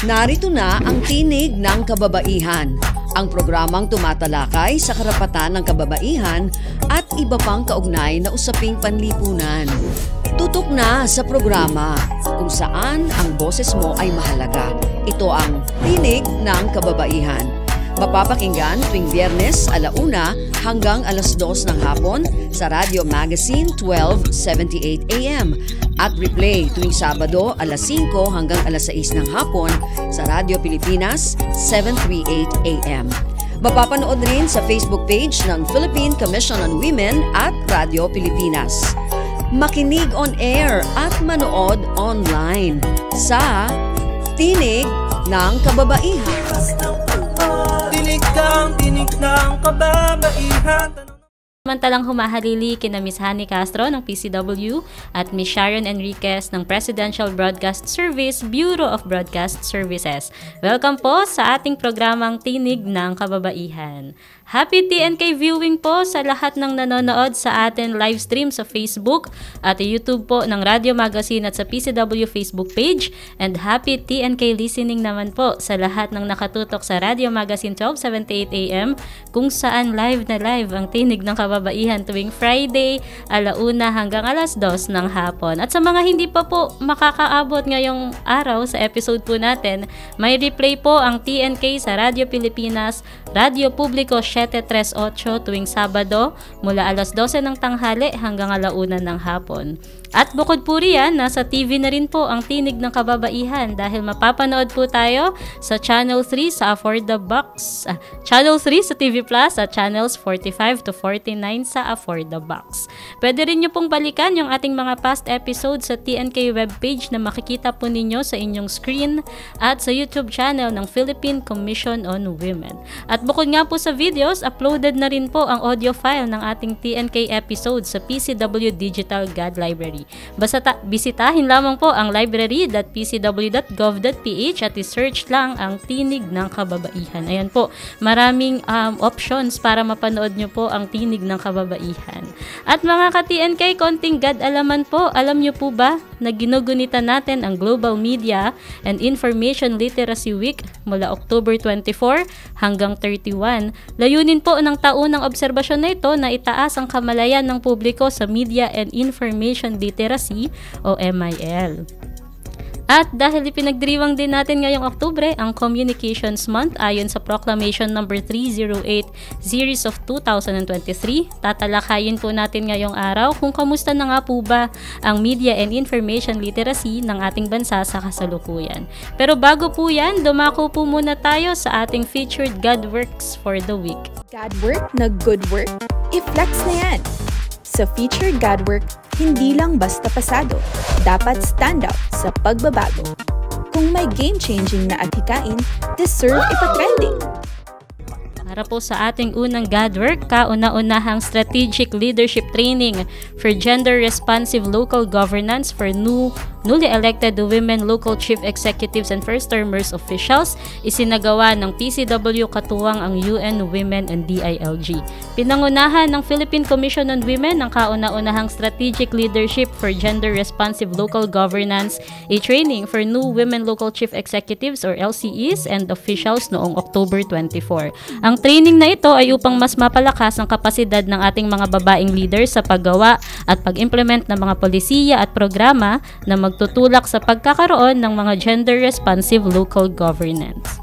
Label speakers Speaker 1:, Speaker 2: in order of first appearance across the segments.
Speaker 1: Narito na ang Tinig ng Kababaihan, ang programang tumatalakay sa karapatan ng kababaihan at iba pang kaugnay na usaping panlipunan. Tutok na sa programa kung saan ang boses mo ay mahalaga. Ito ang Tinig ng Kababaihan. Mapapakinggan tuwing Biyernes 1:00 hanggang 2:00 ng hapon sa Radio Magazine 1278 AM at replay tuwing Sabado 5:00 hanggang 6:00 ng hapon sa Radio Pilipinas 738 AM. Mapapanood rin sa Facebook page ng Philippine Commission on Women at Radio Pilipinas. Makinig on air at manood online sa Tinig ng Kababaihan.
Speaker 2: Tinig ng kababaihan.
Speaker 3: Samantalang humahalili kina Miss Hani Castro ng PCW at Miss Sharon Enriquez ng Presidential Broadcast Service Bureau of Broadcast Services. Welcome po sa ating programang Tinig ng Kababaihan. Happy TNK viewing po sa lahat ng nanonood sa atin live stream sa Facebook at YouTube po ng Radio Magazine at sa PCW Facebook page, and happy TNK listening naman po sa lahat ng nakatutok sa Radio Magazine 1278 AM kung saan live na live ang Tinig ng Kababaihan tuwing Friday 1:00 hanggang 2:00 ng hapon. At sa mga hindi pa po makakaabot ngayong araw sa episode po natin, may replay po ang TNK sa Radio Pilipinas, Radio Publico 738 tuwing Sabado mula 12:00 ng tanghali hanggang 1:00 ng hapon. At bukod po riyan, nasa TV na rin po ang Tinig ng Kababaihan dahil mapapanood po tayo sa Channel 3 sa Afford the Box, Channel 3 sa TV Plus at Channels 45 to 49 sa Afford the Box. Pwede rin nyo pong balikan yung ating mga past episodes sa TNK webpage na makikita po ninyo sa inyong screen at sa YouTube channel ng Philippine Commission on Women. At bukod nga po sa videos, uploaded na rin po ang audio file ng ating TNK episode sa PCW Digital God Library. Basta bisitahin lamang po ang library.pcw.gov.ph at i-search lang ang Tinig ng Kababaihan. Ayan po, maraming options para mapanood nyo po ang Tinig ng Kababaihan. At mga ka-TNK, konting God-alaman po, alam nyo po ba na ginugunitan natin ang Global Media and Information Literacy Week mula October 24 hanggang 31. Layunin po ng taunang obserbasyon na ito na itaas ang kamalayan ng publiko sa Media and Information Literacy o MIL. At dahil ipinagdiriwang din natin ngayong Oktubre ang Communications Month ayon sa Proclamation No. 308 Series of 2023, tatalakayin po natin ngayong araw kung kamusta na nga po ba ang media and information literacy ng ating bansa sa kasalukuyan. Pero bago po yan, dumako po muna tayo sa ating featured God Works for the Week.
Speaker 4: God Work na good work? I-flex na yan! Sa featured God Work, hindi lang basta pasado, dapat stand out sa pagbabago. Kung may game-changing na adhikain, deserve ipa-trending.
Speaker 3: Para po sa ating unang God Work, kauna-unahang Strategic Leadership Training for Gender-Responsive Local Governance for newly elected women local chief executives and first-termers officials, isinagawa ng PCW katuwang ang UN Women and DILG. Pinangunahan ng Philippine Commission on Women ang kauna-unahang Strategic Leadership for Gender-Responsive Local Governance, a training for new women local chief executives or LCEs and officials noong October 24. Ang training na ito ay upang mas mapalakas ang kapasidad ng ating mga babaeng leaders sa paggawa at pag-implement ng mga polisiya at programa na magtutulak sa pagkakaroon ng mga gender-responsive local governments.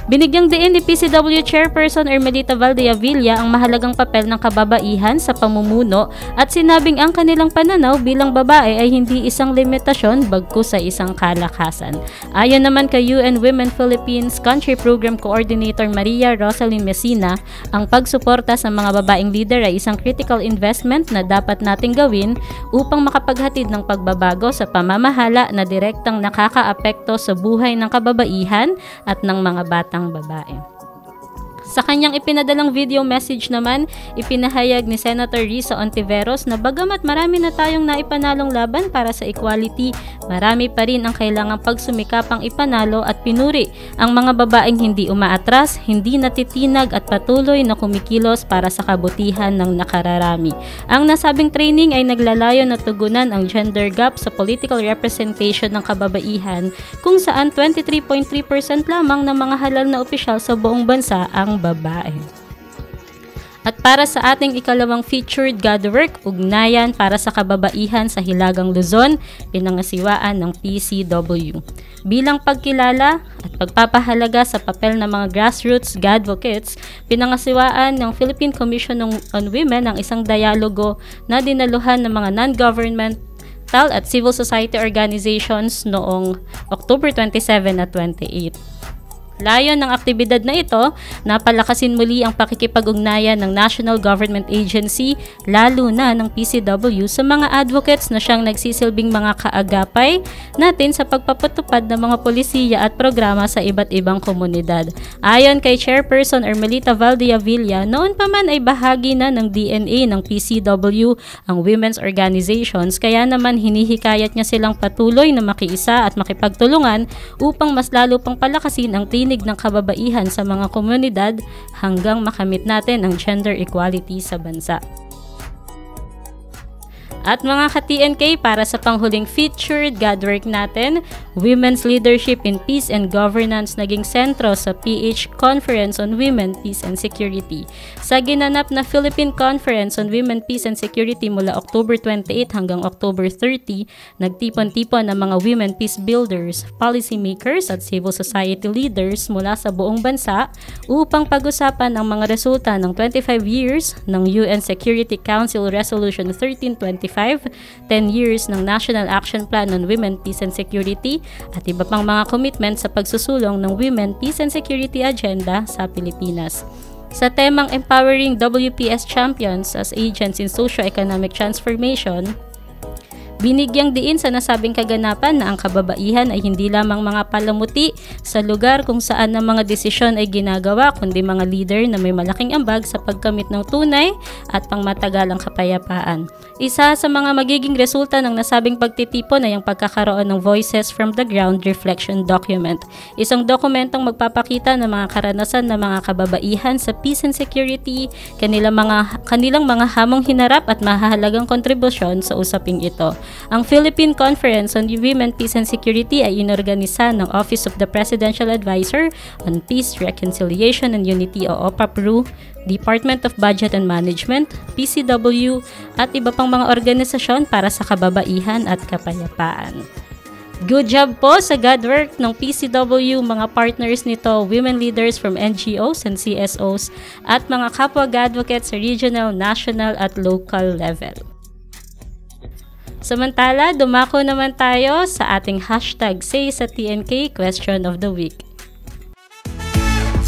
Speaker 3: Binigyang diin ni PCW Chairperson Ermelita Valdeavilla ang mahalagang papel ng kababaihan sa pamumuno at sinabing ang kanilang pananaw bilang babae ay hindi isang limitasyon bagkus sa isang kalakasan. Ayon naman kay UN Women Philippines Country Program Coordinator Maria Rosalyn Messina, ang pagsuporta sa mga babaeng leader ay isang critical investment na dapat nating gawin upang makapaghatid ng pagbabago sa pamamahala na direktang nakakaapekto sa buhay ng kababaihan at ng mga batang babae. Sa kanyang ipinadalang video message naman, ipinahayag ni Senator Risa Ontiveros na bagamat marami na tayong naipanalong laban para sa equality, marami pa rin ang kailangang pagsumikapang ipanalo at pinuri ang mga babaeng hindi umaatras, hindi natitinag at patuloy na kumikilos para sa kabutihan ng nakararami. Ang nasabing training ay naglalayo na tugunan ang gender gap sa political representation ng kababaihan kung saan 23.3% lamang ng mga halal na opisyal sa buong bansa ang babae. At para sa ating ikalawang featured Godwork, ugnayan para sa kababaihan sa Hilagang Luzon, pinangasiwaan ng PCW. Bilang pagkilala at pagpapahalaga sa papel ng mga grassroots Godvocates, pinangasiwaan ng Philippine Commission on Women ang isang dialogo na dinaluhan ng mga non-governmental at civil society organizations noong October 27 at 28. Layon ng aktibidad na ito, napalakasin muli ang pakikipag-ugnayan ng National Government Agency, lalo na ng PCW, sa mga advocates na siyang nagsisilbing mga kaagapay natin sa pagpapatupad ng mga polisiya at programa sa iba't ibang komunidad. Ayon kay Chairperson Ermelita Valdeavilla, noon pa man ay bahagi na ng DNA ng PCW ang women's organizations, kaya naman hinihikayat niya silang patuloy na makiisa at makipagtulungan upang mas lalo pang palakasin ang ng kababaihan sa mga komunidad hanggang makamit natin ang gender equality sa bansa. At mga ka-TNK, para sa panghuling featured Godwork natin, Women's Leadership in Peace and Governance naging sentro sa PH Conference on Women, Peace and Security. Sa ginanap na Philippine Conference on Women, Peace and Security mula October 28 hanggang October 30, nagtipon-tipon ang mga women peace builders, policy makers at civil society leaders mula sa buong bansa upang pag-usapan ang mga resulta ng 25 years ng UN Security Council Resolution 1325, 10 years ng National Action Plan on Women, Peace and Security at iba pang mga commitment sa pagsusulong ng Women, Peace and Security Agenda sa Pilipinas. Sa temang Empowering WPS Champions as Agents in Socio-Economic Transformation, binigyang diin sa nasabing kaganapan na ang kababaihan ay hindi lamang mga palamuti sa lugar kung saan ang mga desisyon ay ginagawa, kundi mga leader na may malaking ambag sa pagkamit ng tunay at pangmatagalang kapayapaan. Isa sa mga magiging resulta ng nasabing pagtitipon ay ang pagkakaroon ng Voices from the Ground Reflection Document. Isang dokumentong magpapakita ng mga karanasan ng mga kababaihan sa peace and security, kanilang mga hamong hinarap at mahahalagang kontribusyon sa usaping ito. Ang Philippine Conference on Women, Peace and Security ay inorganisa ng Office of the Presidential Advisor on Peace, Reconciliation and Unity o OPAPRU, Department of Budget and Management, PCW at iba pang mga organisasyon para sa kababaihan at kapayapaan. Good job po sa Godwork ng PCW, mga partners nito, women leaders from NGOs and CSOs at mga kapwa Godvocates sa regional, national at local level. Samantala, dumako naman tayo sa ating hashtag Say sa TNK Question of the Week.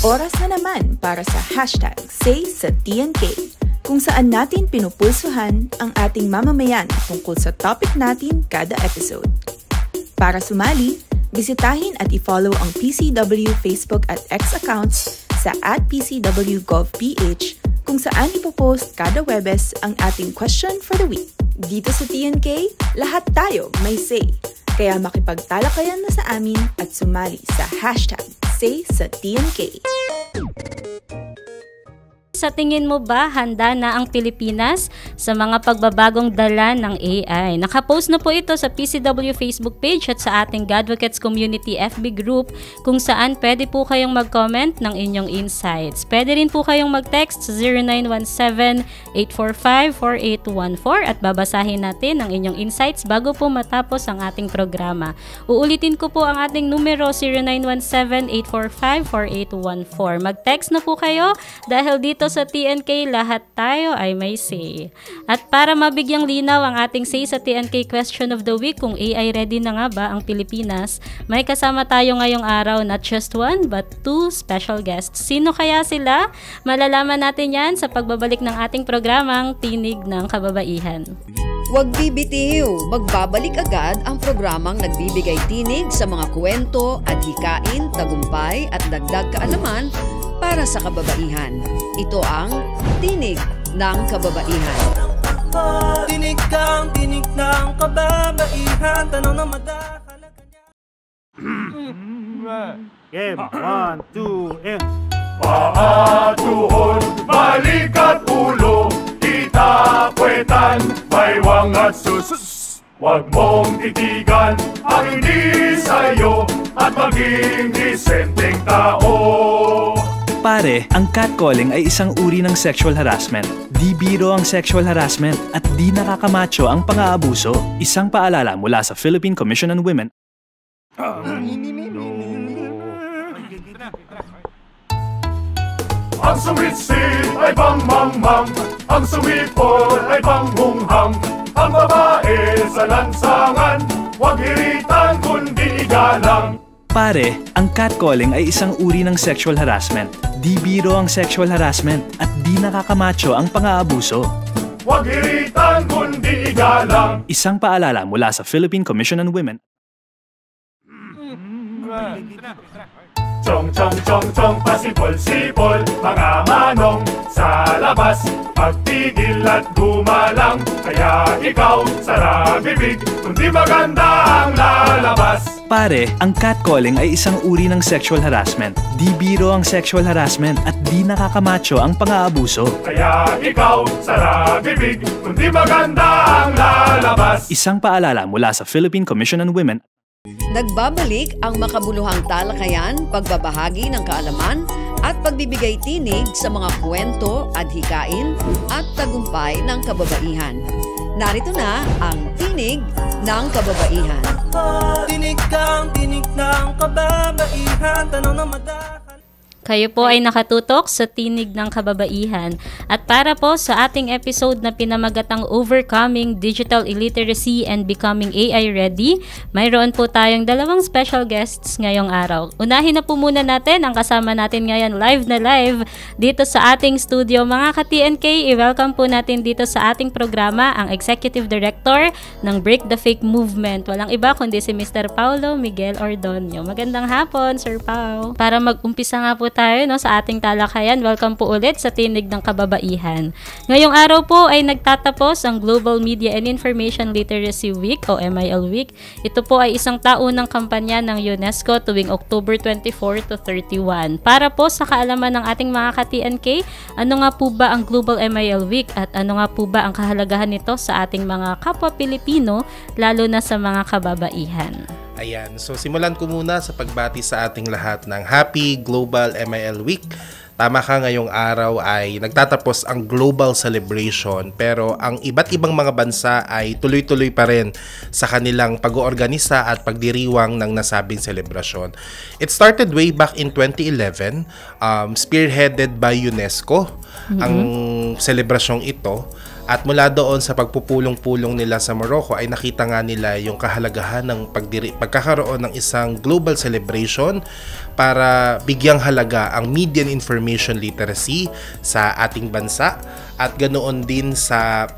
Speaker 4: Oras na naman para sa hashtag Say sa TNK, kung saan natin pinupulsuhan ang ating mamamayan tungkol sa topic natin kada episode. Para sumali, bisitahin at i-follow ang PCW Facebook at X accounts sa @PCWGovPH kung saan ipopost kada Webes ang ating question for the week. Dito sa TNK, lahat tayo may say. Kaya makipagtalakayan na sa amin at sumali sa hashtag Say sa TNK.
Speaker 3: Sa tingin mo ba, handa na ang Pilipinas sa mga pagbabagong dala ng AI? Nakapost na po ito sa PCW Facebook page at sa ating Godvocates Community FB group kung saan pwede po kayong mag-comment ng inyong insights. Pwede rin po kayong mag-text sa 0917-845-4814 at babasahin natin ang inyong insights bago po matapos ang ating programa. Uulitin ko po ang ating numero 0917-845-4814. Mag-text na po kayo dahil dito sa TNK, lahat tayo ay may say. At para mabigyang linaw ang ating say sa TNK Question of the Week, kung AI ready na nga ba ang Pilipinas, may kasama tayo ngayong araw, not just one but two special guests. Sino kaya sila? Malalaman natin yan sa pagbabalik ng ating programang Tinig ng Kababaihan.
Speaker 1: Huwag bibitiw, magbabalik agad ang programang nagbibigay tinig sa mga kwento, adhikain, tagumpay at dagdag kaalaman para sa kababaihan. Ito ang Tinig ng Kababaihan.
Speaker 2: Tinig ng kababaihan. Tanong na madahalaga niya.
Speaker 5: Game, 1, 2, and...
Speaker 6: Paa, tuhod, balik at ulo, kita puwetan, baywang at sus. Huwag mong titigan ang hindi sa'yo at maging disenteng tao.
Speaker 7: Pare, ang catcalling ay isang uri ng sexual harassment. Di biro ang sexual harassment at di nakakamacho ang pang-aabuso. Isang paalala mula sa Philippine Commission on Women.
Speaker 6: Ang suwit-sit ay bang-mang-mang, ang suwipol ay bang-hunghang. Ang babae sa lansangan, huwag hiritan kundi igalang.
Speaker 7: Pare, ang catcalling ay isang uri ng sexual harassment. Di biro ang sexual harassment at di nakakamacho ang pang-aabuso.
Speaker 6: Huwag hiritan kundi igalang.
Speaker 7: Isang paalala mula sa Philippine Commission on Women.
Speaker 6: Chong, chong, chong, chong, pasipol-sipol, mga manong sa labas. Pagtigil at gumalang, kaya ikaw sara bibig, kundi maganda ang lalabas.
Speaker 7: Pare, ang catcalling ay isang uri ng sexual harassment. Di biro ang sexual harassment at di nakakamacho ang pang-aabuso.
Speaker 6: Kaya ikaw sara bibig, kundi maganda ang lalabas.
Speaker 7: Isang paalala mula sa Philippine Commission on Women.
Speaker 1: Nagbabalik ang makabuluhang talakayan, pagbabahagi ng kaalaman at pagbibigay tinig sa mga kwento, adhikain at tagumpay ng kababaihan. Narito na ang Tinig ng Kababaihan.
Speaker 2: Tinig ng kababaihan. Tanong na madahalaga.
Speaker 3: Kayo po ay nakatutok sa Tinig ng Kababaihan. At para po sa ating episode na pinamagatang Overcoming Digital Illiteracy and Becoming AI Ready, mayroon po tayong dalawang special guests ngayong araw. Unahin na po muna natin ang kasama natin ngayon live na live dito sa ating studio. Mga ka-TNK, i-welcome po natin dito sa ating programa ang Executive Director ng Break the Fake Movement. Walang iba kundi si Mr. Paulo Miguel Ordonio. Magandang hapon, Sir Pau. Para mag-umpisa nga po tayo sa ating talakayan. Welcome po ulit sa Tinig ng Kababaihan. Ngayong araw po ay nagtatapos ang Global Media and Information Literacy Week o MIL Week. Ito po ay isang taunang kampanya ng UNESCO tuwing October 24 to 31. Para po sa kaalaman ng ating mga ka-TNK, ano nga po ba ang Global MIL Week at ano nga po ba ang kahalagahan nito sa ating mga kapwa Pilipino, lalo na sa mga kababaihan?
Speaker 8: Ayan, so simulan ko muna sa pagbati sa ating lahat ng Happy Global MIL Week. Tama ka, ngayong araw ay nagtatapos ang global celebration, pero ang iba't ibang mga bansa ay tuloy-tuloy pa rin sa kanilang pag-oorganisa at pagdiriwang ng nasabing selebrasyon. It started way back in 2011, spearheaded by UNESCO ang selebrasyong ito. At mula doon sa pagpupulong-pulong nila sa Morocco ay nakita nga nila yung kahalagahan ng pagkakaroon ng isang global celebration para bigyang halaga ang media and information literacy sa ating bansa at ganoon din sa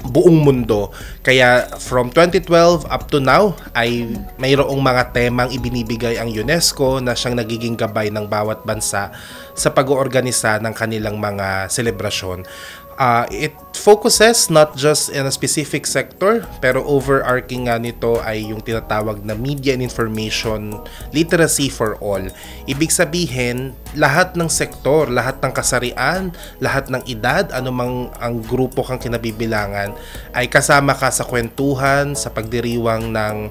Speaker 8: buong mundo. Kaya from 2012 up to now ay mayroong mga temang ibinibigay ang UNESCO na siyang nagiging gabay ng bawat bansa sa pag-oorganisa ng kanilang mga selebrasyon. It focuses not just in a specific sector, pero overarching nga nito ay yung tinatawag na media and information literacy for all. Ibig sabihin, lahat ng sektor, lahat ng kasarian, lahat ng edad, anumang ang grupo kang kinabibilangan, ay kasama ka sa kwentuhan, sa pagdiriwang ng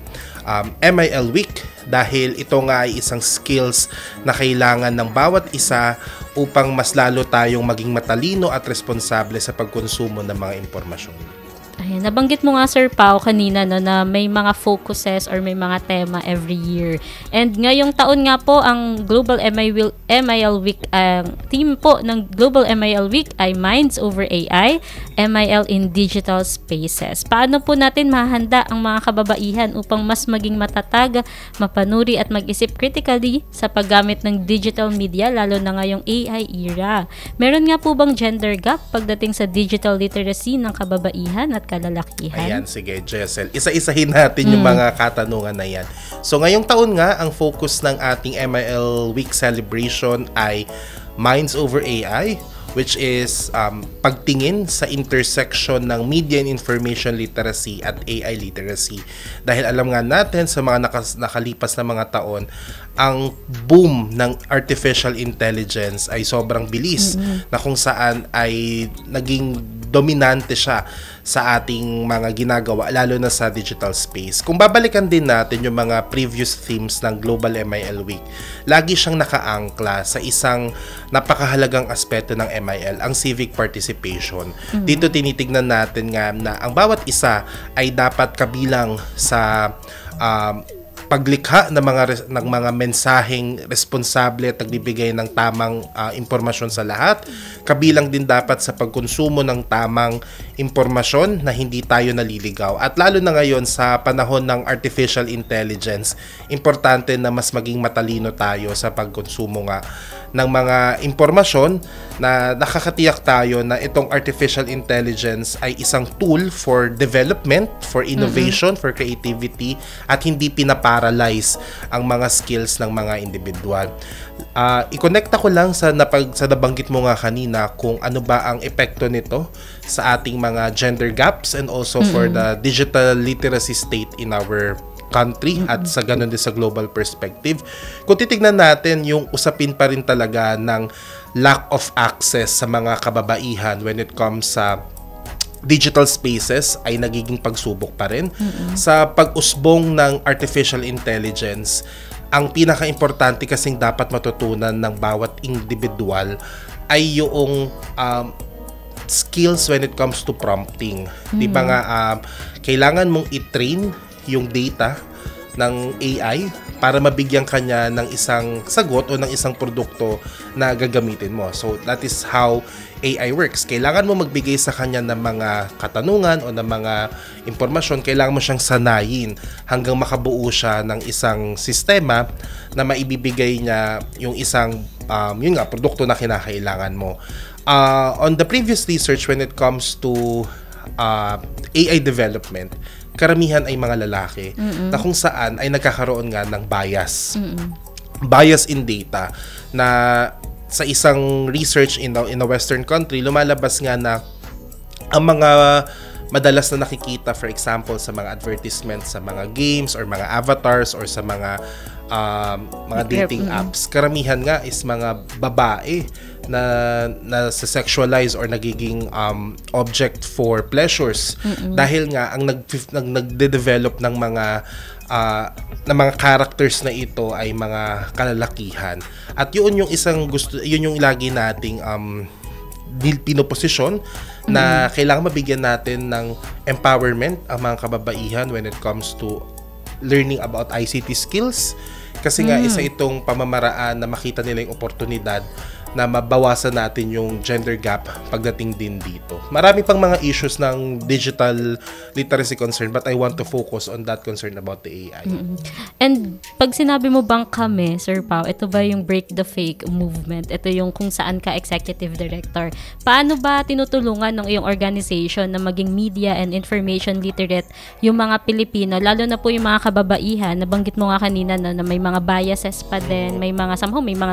Speaker 8: MIL Week, dahil ito nga ay isang skills na kailangan ng bawat isa upang mas lalo tayong maging matalino at responsable sa pagkonsumo ng mga impormasyon.
Speaker 3: Ayan, nabanggit mo nga Sir Pau kanina na may mga focuses or may mga tema every year. And ngayong taon nga po ang Global MIL Week, theme po ng Global MIL Week ay Minds Over AI, MIL in Digital Spaces. Paano po natin mahanda ang mga kababaihan upang mas maging matatag, mapanuri at mag-isip critically sa paggamit ng digital media lalo na ngayong AI era? Meron nga po bang gender gap pagdating sa digital literacy ng kababaihan at at kalalakihan?
Speaker 8: Ayan, sige, Jessel. Isa-isahin natin yung mga katanungan na yan. So, ngayong taon nga, ang focus ng ating MIL Week celebration ay Minds over AI, which is pagtingin sa intersection ng media and information literacy at AI literacy. Dahil alam nga natin sa mga nakalipas na mga taon, ang boom ng artificial intelligence ay sobrang bilis na kung saan ay naging dominante siya sa ating mga ginagawa, lalo na sa digital space. Kung babalikan din natin yung mga previous themes ng Global MIL Week, lagi siyang nakaangkla sa isang napakahalagang aspeto ng MIL, ang civic participation. Dito tinitignan natin nga na ang bawat isa ay dapat kabilang sa paglikha ng mga mensaheng responsable at nagbibigay ng tamang impormasyon sa lahat. Kabilang din dapat sa pagkonsumo ng tamang impormasyon na hindi tayo naliligaw. At lalo na ngayon sa panahon ng artificial intelligence, importante na mas maging matalino tayo sa pagkonsumo nga ng mga impormasyon na nakakatiyak tayo na itong artificial intelligence ay isang tool for development, for innovation, for creativity, at hindi pinaparalyze ang mga skills ng mga individual. I-connecta ko lang sa nabanggit mo nga kanina kung ano ba ang epekto nito sa ating mga gender gaps and also for the digital literacy state in our country at sa ganun din sa global perspective. Kung titignan natin yung usapin pa rin talaga ng lack of access sa mga kababaihan when it comes sa digital spaces ay nagiging pagsubok pa rin. Sa pag-usbong ng artificial intelligence, ang pinaka-importante kasing dapat matutunan ng bawat individual ay yung skills when it comes to prompting. Di ba nga, kailangan mong i-train yung data ng AI para mabigyan kanya ng isang sagot o ng isang produkto na gagamitin mo. So, that is how AI works. Kailangan mo magbigay sa kanya ng mga katanungan o ng mga impormasyon. Kailangan mo siyang sanayin hanggang makabuo siya ng isang sistema na maibibigay niya yung isang produkto na kinakailangan mo. On the previous research when it comes to AI development, karamihan ay mga lalaki na kung saan ay nagkakaroon nga ng bias. Bias in data na sa isang research in a Western country, lumalabas nga na ang mga madalas na nakikita, for example, sa mga advertisements sa mga games or mga avatars or sa mga dating apps, karamihan nga is mga babae na sexualize or nagiging object for pleasures dahil nga ang nagde-develop ng mga characters na ito ay mga kalalakihan. At yun yung yun yung lagi nating pinoposisyon na kailangan mabigyan natin ng empowerment ang mga kababaihan when it comes to learning about ICT skills. Kasi nga isa itong pamamaraan na makita nila yung oportunidad na mabawasan natin yung gender gap pagdating din dito. Marami pang mga issues ng digital literacy concern, but I want to focus on that concern about the AI.
Speaker 3: And pag sinabi mo bang kami, Sir Pao, ito ba yung Break the Fake movement? Ito yung kung saan ka executive director. Paano ba tinutulungan ng iyong organization na maging media and information literate yung mga Pilipino, lalo na po yung mga kababaihan? Nabanggit mo nga kanina na may mga biases pa din, may mga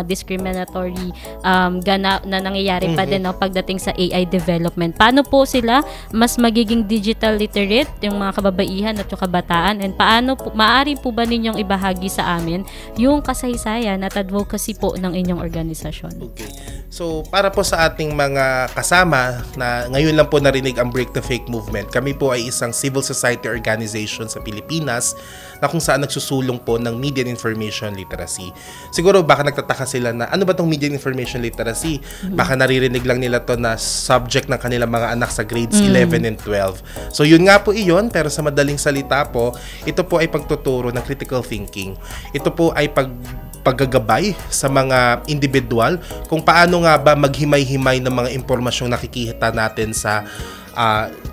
Speaker 3: discriminatory na nangyayari pa din pagdating sa AI development. Paano po sila mas magiging digital literate, yung mga kababaihan at yung kabataan, and paano po, maaari po ba ninyong ibahagi sa amin yung kasaysayan at advocacy po ng inyong organisasyon?
Speaker 8: Okay. So, para po sa ating mga kasama na ngayon lang po narinig ang Break the Fake movement, kami po ay isang civil society organization sa Pilipinas na kung saan nagsusulong po ng media and information literacy. Siguro baka nagtataka sila na ano ba tong media and information literacy? Baka naririnig lang nila to na subject ng kanilang mga anak sa grades 11 and 12. So yun nga po iyon, pero sa madaling salita po, ito po ay pagtuturo ng critical thinking. Ito po ay paggagabay sa mga individual kung paano nga ba maghimay-himay ng mga impormasyong nakikita natin sa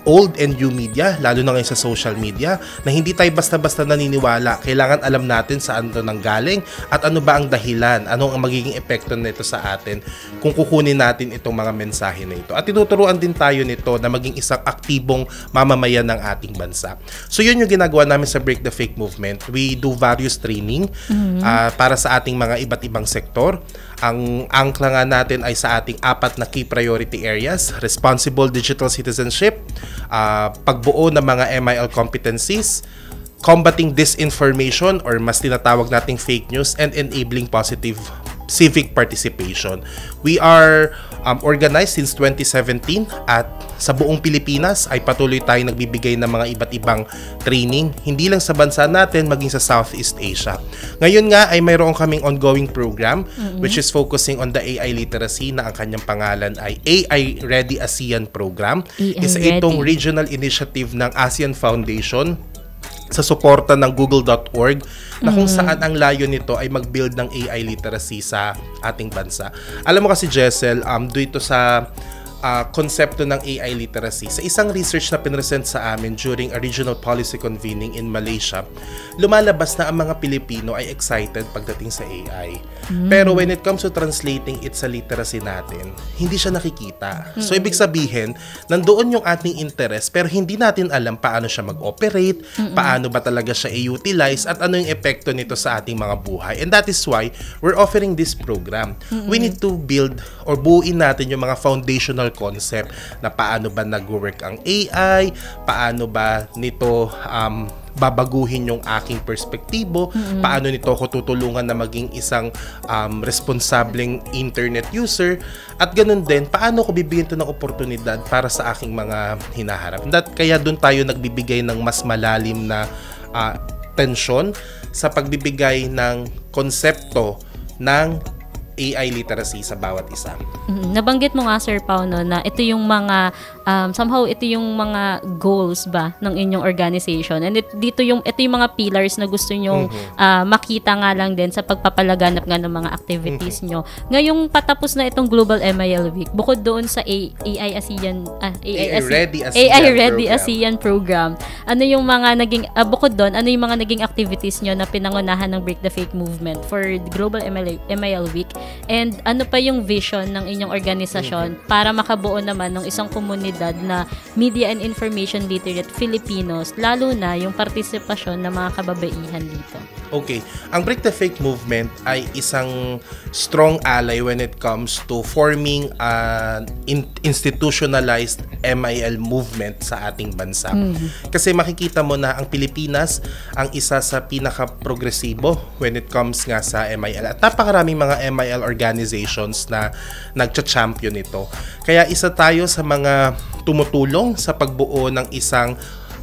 Speaker 8: old and new media, lalo na ngayon sa social media, na hindi tayo basta-basta naniniwala. Kailangan alam natin saan ito nanggaling at ano ba ang dahilan, anong ang magiging epekto nito sa atin kung kukunin natin itong mga mensahe na ito. At tinuturuan din tayo nito na maging isang aktibong mamamayan ng ating bansa. So yun yung ginagawa namin sa Break the Fake Movement. We do various training para sa ating mga iba't ibang sektor. Ang angkla nga natin ay sa ating 4 na key priority areas: responsible digital citizenship, pagbuo ng mga MIL competencies, combating disinformation or mas tinatawag nating fake news, and enabling positive civic participation. We are organized since 2017 at sa buong Pilipinas ay patuloy tayong nagbibigay ng mga iba't ibang training, hindi lang sa bansa natin, maging sa Southeast Asia. Ngayon nga ay mayroon kaming ongoing program which is focusing on the AI literacy na ang kanyang pangalan ay AI Ready ASEAN Program. Isa itong regional initiative ng ASEAN Foundation sa suporta ng google.org na kung saan ang layo nito ay mag-build ng AI literacy sa ating bansa. Alam mo kasi, Jessel, dito sa konsepto ng AI literacy, sa isang research na pinresent sa amin during a regional policy convening in Malaysia, lumalabas na ang mga Pilipino ay excited pagdating sa AI. Pero when it comes to translating it sa literacy natin, hindi siya nakikita. So ibig sabihin, nandoon yung ating interest pero hindi natin alam paano siya mag-operate, paano ba talaga siya i-utilize, at ano yung epekto nito sa ating mga buhay. And that is why we're offering this program. We need to build or buuin natin yung mga foundational concept na paano ba nag-work ang AI, paano ba nito babaguhin yung aking perspektibo, paano nito ako tutulungan na maging isang responsableng internet user, at ganun din, paano ko bibigyan ito ng oportunidad para sa aking mga hinaharap. Kaya doon tayo nagbibigay ng mas malalim na tensyon sa pagbibigay ng konsepto ng AI literacy sa bawat isa.
Speaker 3: Nabanggit mo nga, Sir Pao, no, na ito yung mga somehow ito yung mga goals ba ng inyong organization, and ito yung mga pillars na gusto nyo makita nga lang din sa pagpapalaganap nga ng mga activities nyo. Ngayong patapos na itong Global MIL Week, bukod doon sa AI Ready ASEAN Program, ano yung mga naging bukod doon, ano yung mga naging activities nyo na pinangunahan ng Break the Fake Movement for the Global MIL Week? And ano pa yung vision ng inyong organisasyon para makabuo naman ng isang komunidad na media and information literate Filipinos, lalo na yung partisipasyon ng mga kababaihan dito?
Speaker 8: Okay. Ang Break the Fake Movement ay isang strong ally when it comes to forming an institutionalized MIL movement sa ating bansa. Kasi makikita mo na ang Pilipinas ang isa sa pinaka-progresibo when it comes nga sa MIL. At napakaraming mga MIL organizations na nagcha-champion nito. Kaya isa tayo sa mga tumutulong sa pagbuo ng isang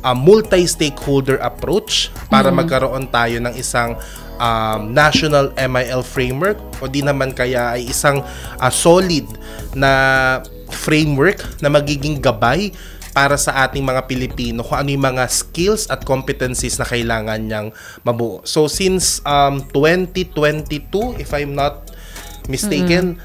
Speaker 8: multi-stakeholder approach para magkaroon tayo ng isang national MIL framework, o di naman kaya ay isang solid na framework na magiging gabay para sa ating mga Pilipino kung ano yung mga skills at competencies na kailangan niyang mabuo. So since 2022, if I'm not mistaken,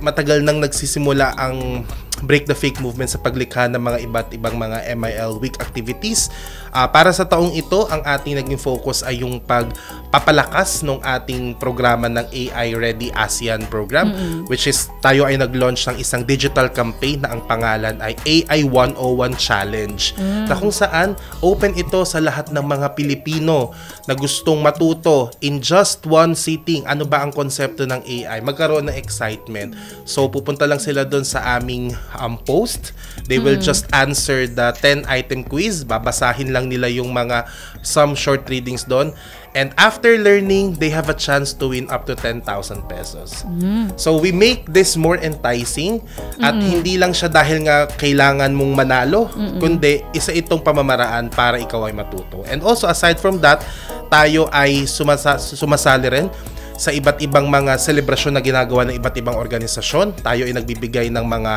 Speaker 8: matagal nang nagsisimula ang Break the Fake Movement sa paglikha ng mga iba't ibang mga MIL Week activities. Para sa taong ito, ang ating naging focus ay yung pagpapalakas ng ating programa ng AI Ready ASEAN Program, which is tayo ay nag-launch ng isang digital campaign na ang pangalan ay AI 101 Challenge, na kung saan open ito sa lahat ng mga Pilipino na gustong matuto in just one sitting. Ano ba ang konsepto ng AI? Magkaroon ng excitement. So pupunta lang sila doon sa aming post. They will just answer the 10-item quiz. Babasahin lang nila yung mga some short readings doon. And after learning, they have a chance to win up to 10,000 pesos. So we make this more enticing, at hindi lang siya dahil nga kailangan mong manalo, kundi isa itong pamamaraan para ikaw ay matuto. And also aside from that, tayo ay sumasali rin sa iba't ibang mga selebrasyon na ginagawa ng iba't ibang organisasyon. Tayo ay nagbibigay ng mga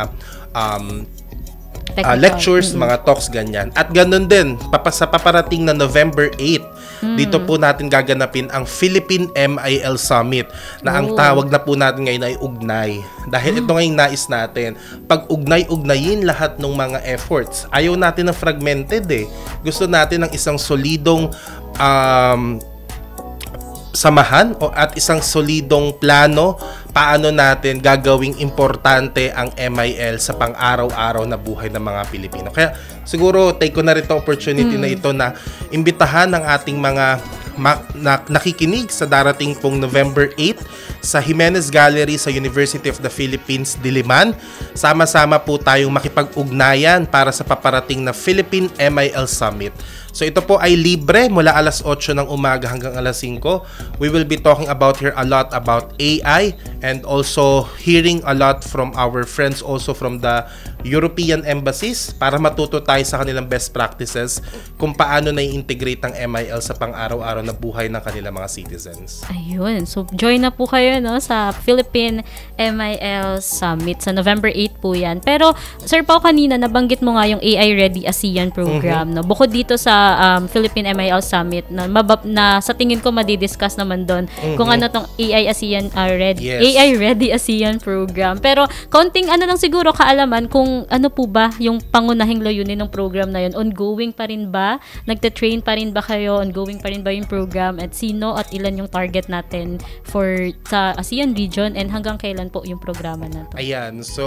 Speaker 3: technical.
Speaker 8: Lectures, mga talks, ganyan. At ganun din, sa paparating na November 8, dito po natin gaganapin ang Philippine MIL Summit na ang tawag na po natin ngayon ay Ugnay. Dahil ito ngayong nais natin, pag ugnay-ugnayin lahat ng mga efforts. Ayaw natin ng fragmented Gusto natin ng isang solidong samahan at isang solidong plano paano natin gagawing importante ang MIL sa pang-araw-araw na buhay ng mga Pilipino. Kaya siguro take ko na rin itong opportunity na ito na imbitahan ng ating mga nakikinig sa darating pong November 8 sa Jimenez Gallery sa University of the Philippines, Diliman. Sama-sama po tayong makipag-ugnayan para sa paparating na Philippine MIL Summit. So ito po ay libre mula alas 8 ng umaga hanggang alas 5. We will be talking about here a lot about AI and also hearing a lot from our friends also from the European embassies para matuto tayo sa kanilang best practices kung paano na-integrate ang MIL sa pang-araw-araw na buhay ng kanilang mga citizens.
Speaker 3: Ayun. So join na po kayo sa Philippine MIL Summit sa November 8 po yan. Pero Sir Pao, kanina nabanggit mo nga yung AI Ready ASEAN program. No? Bukod dito sa Philippine MIL Summit na sa tingin ko madidiscuss naman doon kung ano tong AI ASEAN AI Ready ASEAN program. Pero konting lang siguro kaalaman kung ano po ba yung pangunahing layunin ng program na yun. Ongoing pa rin ba? Nagte-train pa rin ba kayo? Ongoing pa rin ba yung program? At sino at ilan yung target natin sa ASEAN region and hanggang kailan po yung programa na to?
Speaker 8: Ayan. So,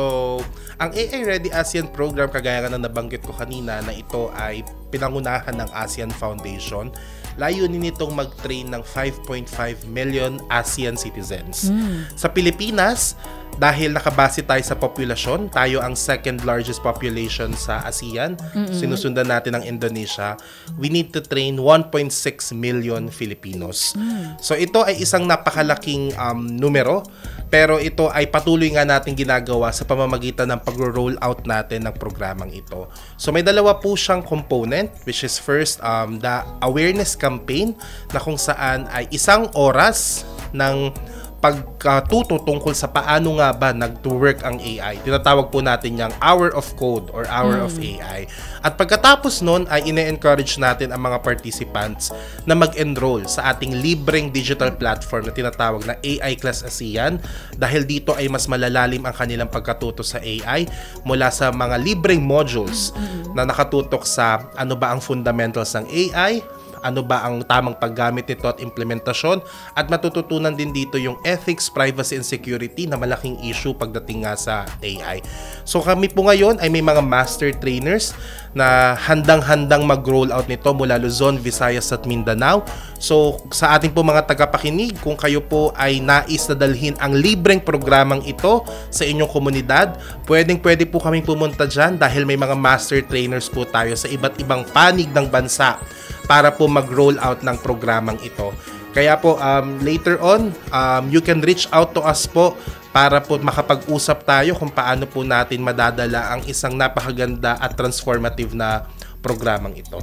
Speaker 8: ang AI Ready ASEAN program, kagaya nga na nabanggit ko kanina, na ito ay pinangunahan ng ASEAN Foundation. Layunin nitong mag-train ng 5.5 million ASEAN citizens. Sa Pilipinas, dahil nakabase tayo sa populasyon, tayo ang second largest population sa ASEAN. Sinusundan natin ang Indonesia. We need to train 1.6 million Filipinos. So ito ay isang napakalaking numero, pero ito ay patuloy nga natin ginagawa sa pamamagitan ng pag-roll out natin ng programang ito. So may dalawa po siyang component, which is first the awareness campaign na kung saan ay isang oras ng pagkatuto tungkol sa paano nga ba nag-work ang AI. Tinatawag po natin yung Hour of Code or Hour of AI. At pagkatapos nun ay ine-encourage natin ang mga participants na mag-enroll sa ating libreng digital platform na tinatawag na AI Class ASEAN, dahil dito ay mas malalalim ang kanilang pagkatuto sa AI mula sa mga libreng modules na nakatutok sa ano ba ang fundamentals ng AI, ano ba ang tamang paggamit nito at implementasyon, at matututunan din dito yung ethics, privacy, and security na malaking issue pagdating nga sa AI. So kami po ngayon ay may mga master trainers na handang-handang mag-roll out nito mula Luzon, Visayas at Mindanao. So sa ating po mga tagapakinig, kung kayo po ay nais na dalhin ang libreng programang ito sa inyong komunidad, pwede po kaming pumunta dyan dahil may mga master trainers po tayo sa iba't ibang panig ng bansa para po mag-roll out ng programang ito. Kaya po, later on, you can reach out to us po para po makapag-usap tayo kung paano po natin madadala ang isang napakaganda at transformative na programang ito.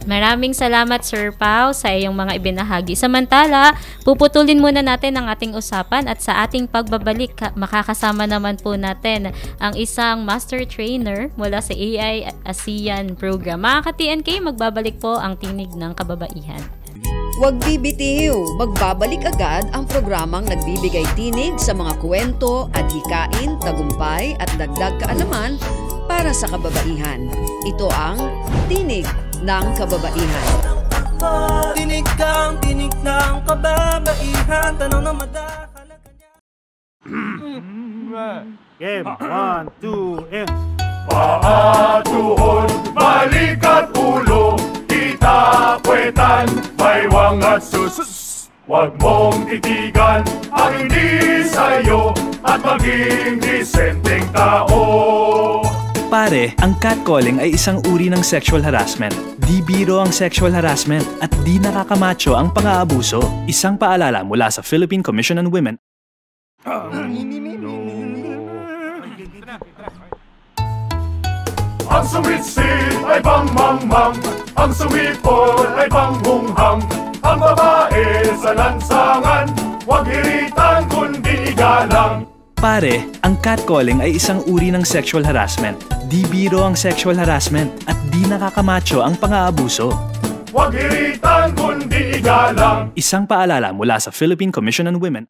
Speaker 3: Maraming salamat, Sir Pao, sa iyong mga ibinahagi. Samantala, puputulin muna natin ang ating usapan at sa ating pagbabalik, makakasama naman po natin ang isang master trainer mula sa AI ASEAN program. Mga ka-TNK, magbabalik po ang Tinig ng Kababaihan.
Speaker 1: Huwag bibitiw, magbabalik agad ang programang nagbibigay tinig sa mga kwento, adhikain, tagumpay at dagdag kaalaman para sa kababaihan. Ito ang Tinig ng Kababaihan.
Speaker 2: Tinig ng kababaihan, tanong na madakalagan niya.
Speaker 5: Game, 1, 2, and...
Speaker 6: Paa, tuhod, balik at ulo, kita kwetan, may wangat sus. Huwag mong titigan ang hindi sa'yo at maging disenteng tao.
Speaker 7: Pare, ang catcalling ay isang uri ng sexual harassment. Di biro ang sexual harassment at di nakakamacho ang pang-aabuso. Isang paalala mula sa Philippine Commission on Women.
Speaker 6: Ang sumitsit ay bang-mang-mang, ang sumipol ay bang-hunghang. Ang babae sa lansangan, huwag hiritan kundi igalang.
Speaker 7: Pare, ang catcalling ay isang uri ng sexual harassment. Di biro ang sexual harassment at di nakakamacho ang pang-aabuso.
Speaker 6: Huwag iritan kundi igalang.
Speaker 7: Isang paalala mula sa Philippine Commission on Women.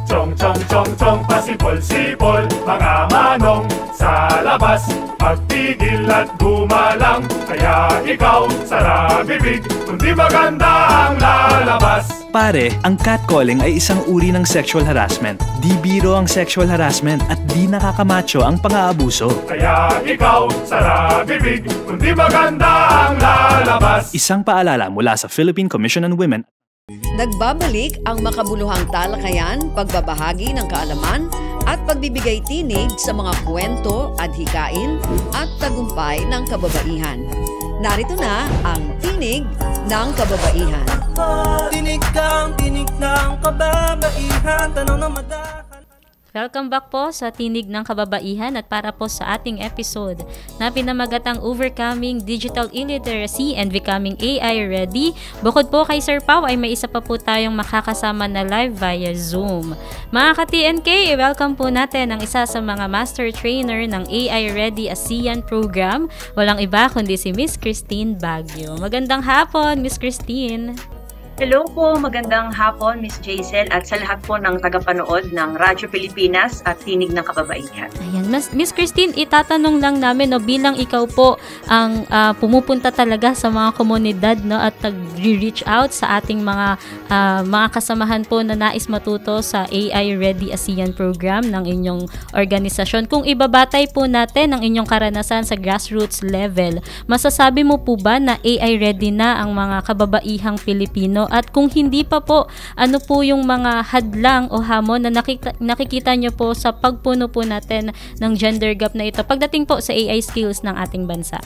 Speaker 6: Chong chong chong chong pasipol-sipol, mga manong sa labas, magtigil at gumalang. Kaya ikaw, sara bibig, kundi maganda ang lalabas.
Speaker 7: Pare, ang catcalling ay isang uri ng sexual harassment. Di biro ang sexual harassment at di nakakamacho ang pang-aabuso.
Speaker 6: Kaya ikaw, sara bibig, kundi maganda ang lalabas.
Speaker 7: Isang paalala mula sa Philippine Commission on Women.
Speaker 1: Nagbabalik ang makabuluhang talakayan, pagbabahagi ng kaalaman at pagbibigay tinig sa mga kwento, adhikain at tagumpay ng kababaihan. Narito na ang Tinig ng Kababaihan.
Speaker 2: Tinig ng kababaihan, tanong na madakal.
Speaker 3: Welcome back po sa Tinig ng Kababaihan at para po sa ating episode na pinamagatang Overcoming Digital Illiteracy and Becoming AI Ready. Bukod po kay Sir Pao ay may isa pa po tayong makakasama na live via Zoom. Mga ka-TNK, welcome po natin ang isa sa mga Master Trainer ng AI Ready ASEAN Program. Walang iba kundi si Miss Christine Baguio. Magandang hapon, Miss Christine!
Speaker 9: Hello po, magandang hapon Miss Jaisel at sa lahat po ng tagapanood ng Radyo Pilipinas at Tinig ng Kababaihan.
Speaker 3: Ayan, Miss Christine, itatanong lang namin no, bilang ikaw po ang pumupunta talaga sa mga komunidad no, at nag-reach out sa ating mga kasamahan po na nais matuto sa AI Ready ASEAN Program ng inyong organisasyon. Kung ibabatay po natin ang inyong karanasan sa grassroots level, masasabi mo po ba na AI ready na ang mga kababaihang Pilipino? At kung hindi pa po, ano po yung mga hadlang o hamon na nakikita nyo po sa pagpuno po natin ng gender gap na ito pagdating po sa AI skills ng ating bansa?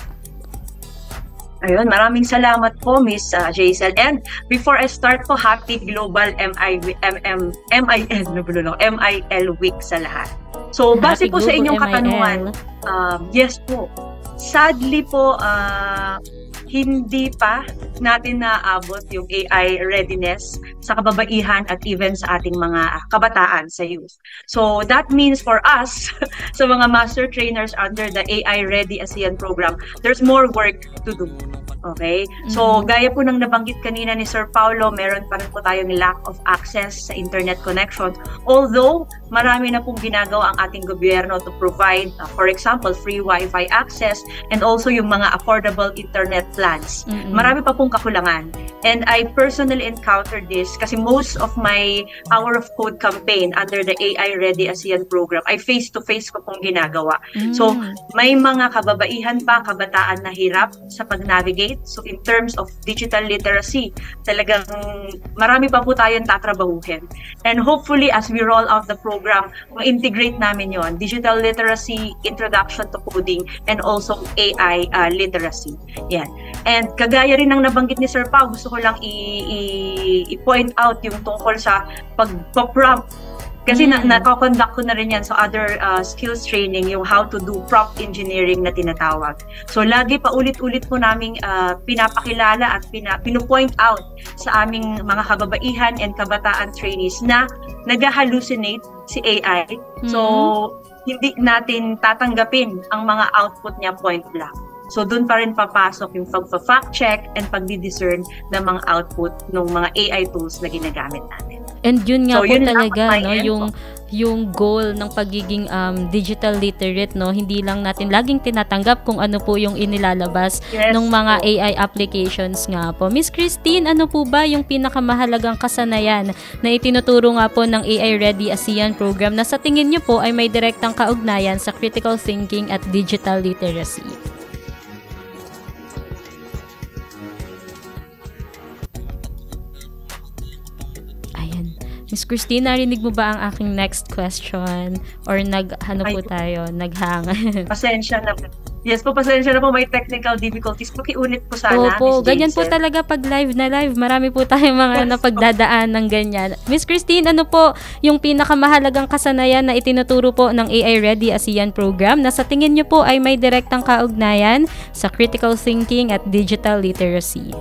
Speaker 9: Ayun, maraming salamat po Miss Jaisel. And before I start po, happy Global MIL Week sa lahat. So base
Speaker 3: Happy
Speaker 9: po sa inyong
Speaker 3: Global
Speaker 9: katanungan, yes po, sadly po, hindi pa natin naabot yung AI readiness sa kababaihan at even sa ating mga kabataan sa youth. So that means for us, sa mga master trainers under the AI Ready ASEAN Program, there's more work to do. Okay? So gaya po ng nabanggit kanina ni Sir Paulo, meron pa rin po tayong lack of access sa internet connection. Although marami na pong ginagawa ang ating gobyerno to provide, for example, free Wi-Fi access and also yung mga affordable internet plans. Marami pa pong kakulangan. And I personally encountered this kasi most of my Hour of Code campaign under the AI Ready ASEAN Program ay face-to-face ko pong ginagawa. So may mga kababaihan pa, kabataan na hirap sa pag-navigate. So in terms of digital literacy, talagang marami pa po tayong tatrabahuhin. And hopefully as we roll out the program, ma-integrate namin yon, digital literacy, introduction to coding, and also AI literacy. Yan. And kagaya rin ng nabanggit ni Sir Pao, gusto ko lang i-point out yung tungkol sa pag-prompt. Kasi nakakonduct ko na rin yan sa other skills training, yung how to do prompt engineering na tinatawag. So lagi pa ulit-ulit po naming pinapakilala at pinupoint out sa aming mga kababaihan and kabataan trainees na nag-hallucinate si AI. So hindi natin tatanggapin ang mga output niya point blank. So doon pa rin papasok yung pag-fact check and pagdi-discern ng mga output ng mga AI tools na ginagamit natin.
Speaker 3: And yun nga
Speaker 9: So,
Speaker 3: po
Speaker 9: yun
Speaker 3: talaga no,
Speaker 9: ang
Speaker 3: yung goal ng pagiging digital literate no, hindi lang natin laging tinatanggap kung ano po yung inilalabas ng mga AI applications nga po. Miss Christine, ano po ba yung pinakamahalagang kasanayan na itinuturo nga po ng AI Ready ASEAN Program na sa tingin niyo po ay may direktang kaugnayan sa critical thinking at digital literacy? Miss Christine, narinig mo ba ang aking next question? Or naghang?
Speaker 9: Pasensya na po. Yes po, pasensya na po, may technical difficulties. Pakiulit po sana,
Speaker 3: Opo,
Speaker 9: Miss
Speaker 3: ganyan po
Speaker 9: Jaisel.
Speaker 3: talaga pag live na live. Marami po tayong mga napagdadaan ng ganyan. Miss Christine, ano po yung pinakamahalagang kasanayan na itinuturo po ng AI Ready ASEAN Program na sa tingin niyo po ay may direktang kaugnayan sa critical thinking at digital literacy?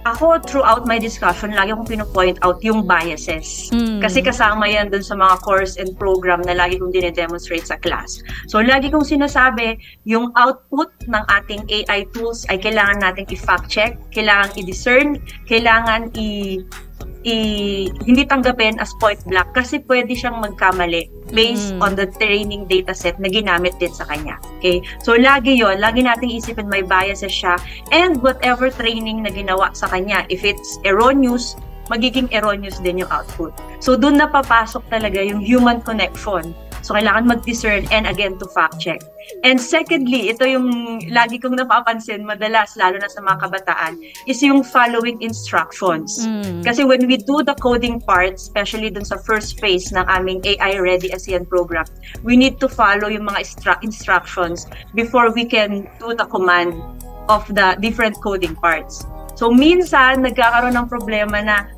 Speaker 9: Ako, throughout my discussion, lagi akong pino-point out yung biases. Kasi kasama yan dun sa mga course and program na lagi kong dine-demonstrate sa class. So, lagi kong sinasabi, yung output ng ating AI tools ay kailangan nating i-fact check, kailangan i-discern, kailangan hindi tanggapin as point blank kasi pwede siyang magkamali based on the training data set na ginamit din sa kanya. Okay? So, lagi nating isipin may biases siya, and whatever training na ginawa sa kanya, if it's erroneous, magiging erroneous din yung output. So, dun na papasok talaga yung human connection. So, kailangan mag-discern and again to fact check. And secondly, ito yung lagi kong napapansin madalas, lalo na sa mga kabataan, is yung following instructions. Kasi when we do the coding part, especially dun sa first phase ng aming AI Ready ASEAN program, we need to follow yung mga instructions before we can do the command of the different coding parts. So, minsan, nagkakaroon ng problema na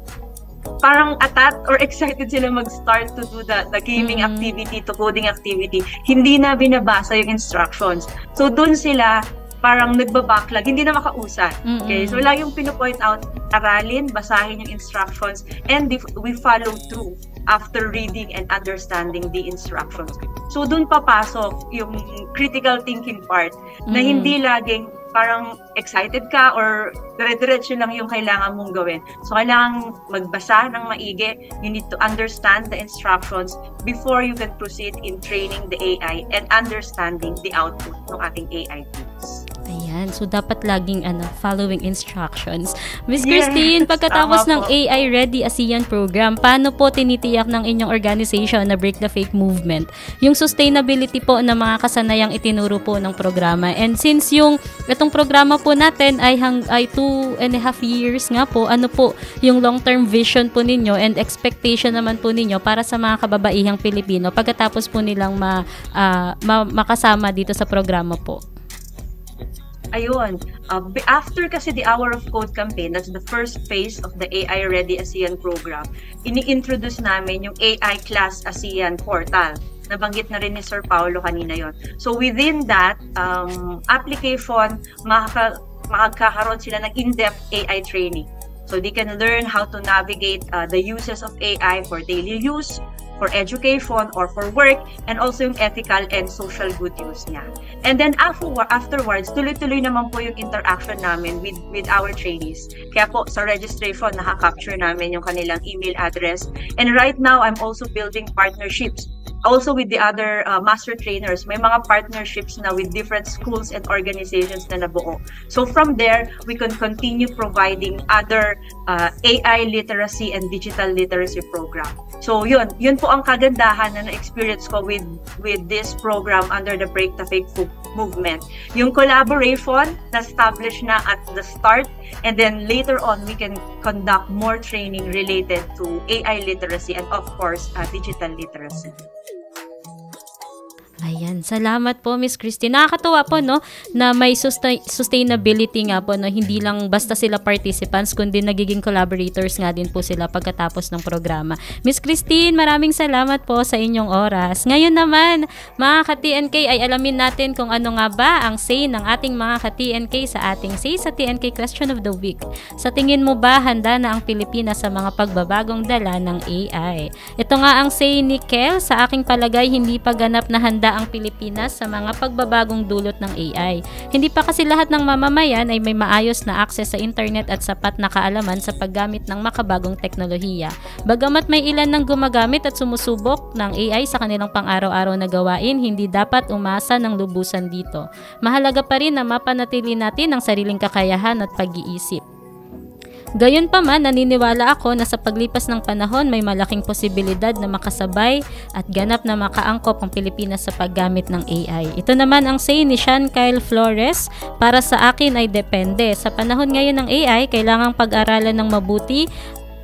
Speaker 9: parang atat or excited sila mag-start to do the gaming activity, to coding activity. Hindi na binabasa yung instructions. So, dun sila parang nagbabacklog, hindi na makausad. Okay? So, lagi yung pino-point out, aralin, basahin yung instructions, and we follow through after reading and understanding the instructions. So, dun papasok yung critical thinking part na hindi laging parang excited ka or dire-diretso lang yung kailangan mong gawin. So, kailangan magbasa ng maigi. You need to understand the instructions before you can proceed in training the AI and understanding the output ng ating AI tools.
Speaker 3: Ayan. So, dapat laging following instructions. Miss Christine, pagkatapos ng AI Ready ASEAN program, paano po tinitiyak ng inyong organization na Break the Fake Movement yung sustainability po ng mga kasanayang itinuro po ng programa? And since itong programa po natin ay 2.5 years nga po, ano po yung long-term vision po ninyo and expectation naman po ninyo para sa mga kababaihang Pilipino pagkatapos po nilang makasama dito sa programa po?
Speaker 9: Ayun. After kasi the Hour of Code campaign, that's the first phase of the AI Ready ASEAN program, ini-introduce namin yung AI Class ASEAN portal. Nabanggit na rin ni Sir Paulo kanina yon. So within that application, makakaroon sila ng in-depth AI training. So they can learn how to navigate the uses of AI for daily use, for education, or for work, and also yung ethical and social good use niya. And then afterwards, tuloy-tuloy naman po yung interaction namin with our trainees. Kaya po sa registration, nakaka-capture namin yung kanilang email address. And right now, I'm also building partnerships also with the other master trainers. May mga partnerships na with different schools and organizations na nabuo. So from there, we can continue providing other AI literacy and digital literacy program. So yun po ang kagandahan na na-experience ko with this program under the Break the Fake movement. Yung collaboration na-establish na at the start, and then later on, we can conduct more training related to AI literacy and of course, digital literacy.
Speaker 3: Ayan, salamat po Miss Christine. Nakakatuwa po no na may sustainability nga po no, hindi lang basta sila participants kundi nagiging collaborators nga din po sila pagkatapos ng programa. Miss Christine, maraming salamat po sa inyong oras. Ngayon naman, mga ka-TNK ay alamin natin kung ano nga ba ang say ng ating mga ka-TNK sa ating say sa TNK Question of the Week. Sa tingin mo ba handa na ang Pilipinas sa mga pagbabagong dala ng AI? Ito nga ang say ni Kel, sa aking palagay hindi pa ganap na handa ang Pilipinas sa mga pagbabagong dulot ng AI. Hindi pa kasi lahat ng mamamayan ay may maayos na access sa internet at sapat na kaalaman sa paggamit ng makabagong teknolohiya. Bagamat may ilan ng gumagamit at sumusubok ng AI sa kanilang pang-araw-araw na gawain, hindi dapat umasa ng lubusan dito. Mahalaga pa rin na mapanatili natin ang sariling kakayahan at pag-iisip. Gayunpaman, naniniwala ako na sa paglipas ng panahon may malaking posibilidad na makasabay at ganap na makaangkop ang Pilipinas sa paggamit ng AI. Ito naman ang say ni Sean Kyle Flores, para sa akin ay depende. Sa panahon ngayon ng AI, kailangang pag-aralan ng mabuti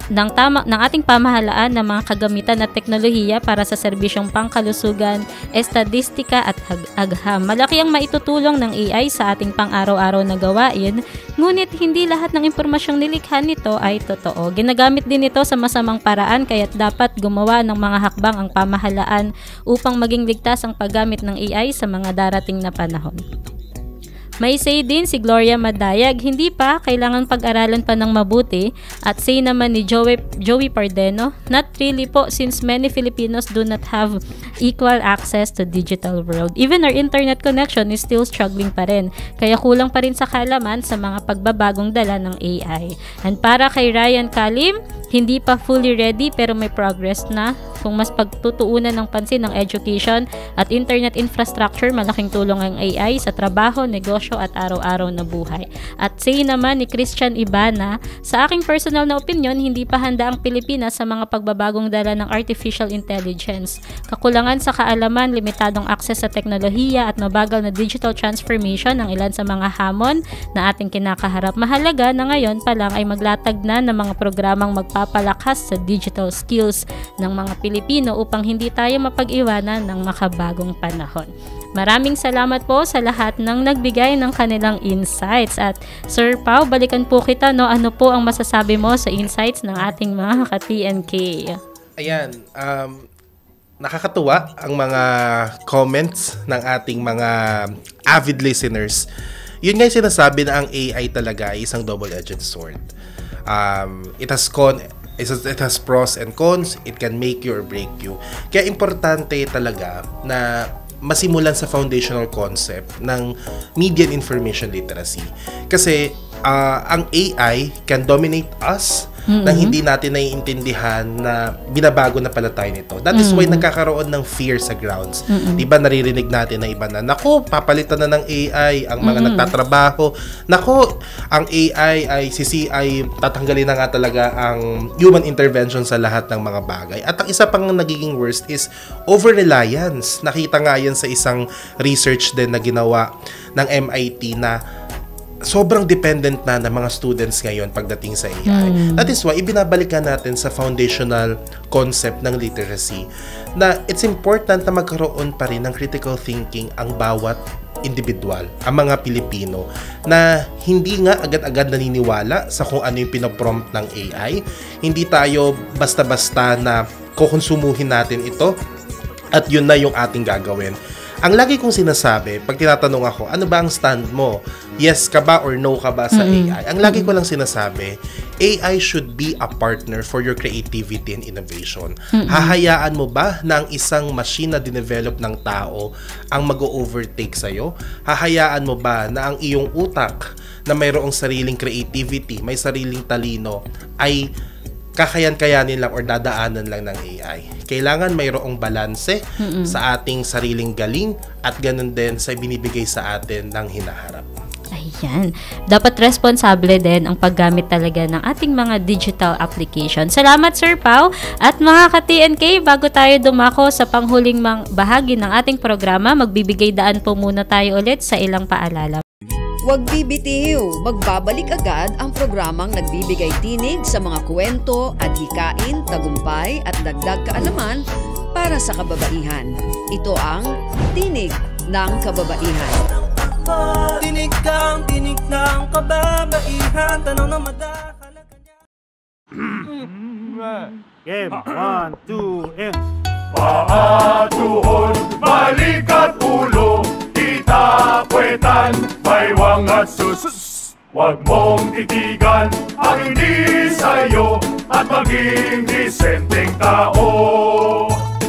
Speaker 3: ng ating pamahalaan ng mga kagamitan at teknolohiya para sa serbisyong pangkalusugan, estadistika at agham. Malaki ang maitutulong ng AI sa ating pang-araw-araw na gawain, ngunit hindi lahat ng impormasyong nilikha nito ay totoo. Ginagamit din ito sa masamang paraan, kaya't dapat gumawa ng mga hakbang ang pamahalaan upang maging ligtas ang paggamit ng AI sa mga darating na panahon. May say din si Gloria Madayag, hindi pa, kailangan pag-aralan pa ng mabuti. At say naman ni Joey Pardeno, not really po since many Filipinos do not have equal access to digital world. Even our internet connection is still struggling pa rin. Kaya kulang pa rin sa kaalaman sa mga pagbabagong dala ng AI. And para kay Ryan Kalim, hindi pa fully ready pero may progress na. Kung mas pagtutuunan ng pansin ng education at internet infrastructure, malaking tulong ang AI sa trabaho, negosyo at araw-araw na buhay. At say naman ni Christian Ibana, sa aking personal na opinion, hindi pa handa ang Pilipinas sa mga pagbabagong dala ng artificial intelligence. Kakulangan sa kaalaman, limitadong access sa teknolohiya at mabagal na digital transformation ang ilan sa mga hamon na ating kinakaharap. Mahalaga na ngayon pa lang ay maglatag na ng mga programang magpapalakas sa digital skills ng mga Pilipino upang hindi tayo mapag-iwanan ng makabagong panahon. Maraming salamat po sa lahat ng nagbigay ng kanilang insights. At Sir Pao, balikan po kita, no? Ano po ang masasabi mo sa insights ng ating mga ka-TNK?
Speaker 8: Ayan, nakakatuwa ang mga comments ng ating mga avid listeners. Yun nga yung sinasabi na ang AI talaga ay isang double-edged sword. It has pros and cons. It can make you or break you. Kaya importante talaga na masimulan sa foundational concept ng media and information literacy. Kasi ang AI can dominate us na hindi natin naiintindihan na binabago na pala tayo nito. That is why nagkakaroon ng fear sa grounds. Diba naririnig natin na iba na, naku, papalitan na ng AI ang mga nagtatrabaho. Naku, ang AI ay tatanggalin na nga talaga ang human intervention sa lahat ng mga bagay. At ang isa pang nagiging worst is over-reliance. Nakita nga yan sa isang research din na ginawa ng MIT na sobrang dependent na ng mga students ngayon pagdating sa AI. That is why ibinabalikan natin sa foundational concept ng literacy na it's important na magkaroon pa rin ng critical thinking ang bawat individual, ang mga Pilipino, na hindi nga agad-agad naniniwala sa kung ano yung pinaprompt ng AI. Hindi tayo basta-basta na kukonsumuhin natin ito at yun na yung ating gagawin. Ang lagi kong sinasabi, pag tinatanong ako, ano ba ang stand mo? Yes ka ba or no ka ba sa AI? Ang lagi ko lang sinasabi, AI should be a partner for your creativity and innovation. Hahayaan mo ba na ang isang machine na dinevelop ng tao ang mag-overtake sa'yo? Hahayaan mo ba na ang iyong utak na mayroong sariling creativity, may sariling talino, ay kakayan-kayanin lang or dadaanan lang ng AI? Kailangan mayroong balanse sa ating sariling galing at ganun din sa binibigay sa atin ng hinaharap.
Speaker 3: Ayan. Dapat responsable din ang paggamit talaga ng ating mga digital application. Salamat, Sir Pao. At mga ka-TNK, bago tayo dumako sa panghuling bahagi ng ating programa, magbibigay daan po muna tayo ulit sa ilang paalala.
Speaker 1: Huwag bibitiw, magbabalik agad ang programang nagbibigay tinig sa mga kwento, adhikain, tagumpay at dagdag kaalaman para sa kababaihan. Ito ang Tinig ng Kababaihan.
Speaker 2: Tinig ng kababaihan, tanong na madahalaga niya.
Speaker 5: Game, 1, 2, and...
Speaker 6: Paa, tuhod, balikat ulo, itapwetan, baywang at sus. Huwag mong titigan ang hindi sa'yo at maging disenteng tao.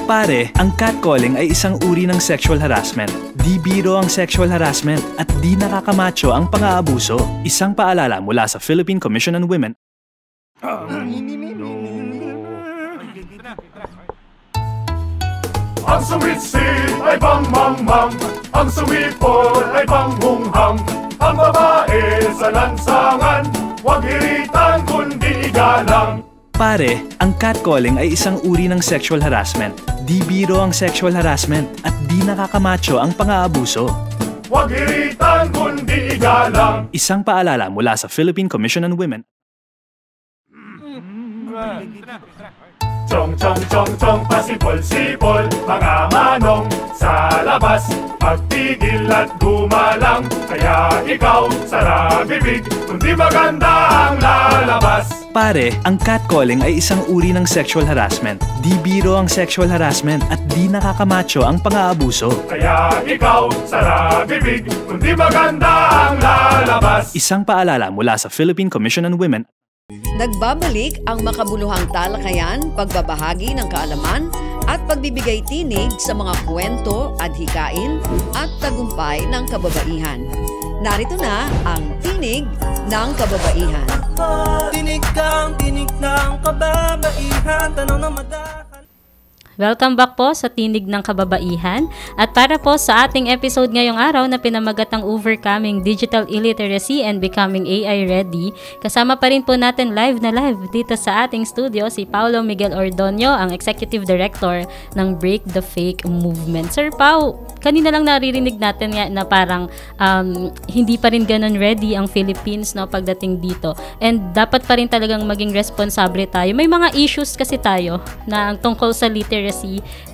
Speaker 7: Pare, ang catcalling ay isang uri ng sexual harassment. Di biro ang sexual harassment at di nakakamacho ang pang-aabuso. Isang paalala mula sa Philippine Commission on Women.
Speaker 6: Ang suwit-sit ay bang-mang-mang, ang suwipol ay bang-hunghang. Ang babae sa lansangan, huwag iritan kundi igalang.
Speaker 7: Pare, ang catcalling ay isang uri ng sexual harassment. Di biro ang sexual harassment at di nakakamacho ang pang-aabuso.
Speaker 6: Huwag iritan kundi igalang.
Speaker 7: Isang paalala mula sa Philippine Commission on Women.
Speaker 6: Chong chong chong chong pasipol-sipol mga manong sa labas magtigil at gumalang kaya ikaw sara bibig kundi maganda ang lalabas.
Speaker 7: Pare, ang catcalling ay isang uri ng sexual harassment. Di biro ang sexual harassment at di nakakamacho ang pang-aabuso.
Speaker 6: Kaya ikaw sara bibig kundi maganda ang lalabas.
Speaker 7: Isang paalala mula sa Philippine Commission on Women.
Speaker 1: Nagbabalik ang makabuluhang talakayan, pagbabahagi ng kaalaman at pagbibigay tinig sa mga kwento, adhikain at tagumpay ng kababaihan. Narito na ang Tinig ng Kababaihan.
Speaker 2: Tinig ng kababaihan, tanong na madakal.
Speaker 3: Welcome back po sa Tinig ng Kababaihan. At para po sa ating episode ngayong araw na pinamagatang Overcoming Digital Illiteracy and Becoming AI Ready, kasama pa rin po natin live dito sa ating studio si Paulo Miguel Ordonio, ang Executive Director ng Break the Fake Movement. Sir Pau, kanina lang naririnig natin nga na parang hindi pa rin ganun ready ang Philippines, no, pagdating dito. And dapat pa rin talagang maging responsable tayo. May mga issues kasi tayo na tungkol sa literacy,